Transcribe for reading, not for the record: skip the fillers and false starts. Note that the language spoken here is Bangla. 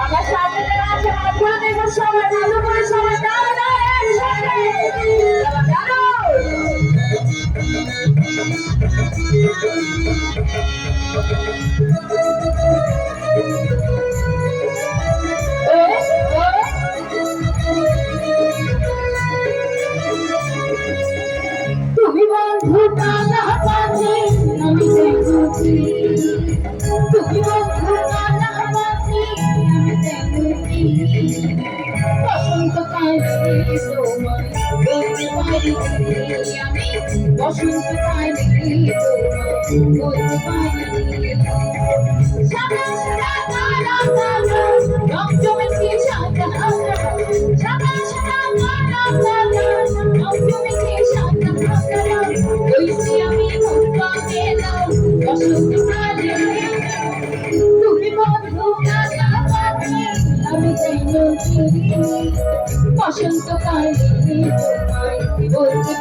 আমার সামনে যারা আছে মাঠগুলো দেখবো সবাই ভালো করে সবাই দাঁড়ো দাঁড়ো একসাথে দাঁড়ো তুমি বন্ধু কানা পাখি আমি দেখছি তুমি বন্ধু কানা পাখি আমি দেখছি বসন্তকালে তোমায় বলতে পারি আমি বসন্তকালে তোমায় বলতে পারি সাদা সাদা কালো কালো রং জমেছে সাদা সাদা সাদা কালো কালো রং জমেছে সাদা সাদা ওইসে আমি মুক্তা পেলাম বসন্তকালে তুমি বন্ধু কানা পাখি আমি দেখছি বসন্তকালে তোমায় বলতে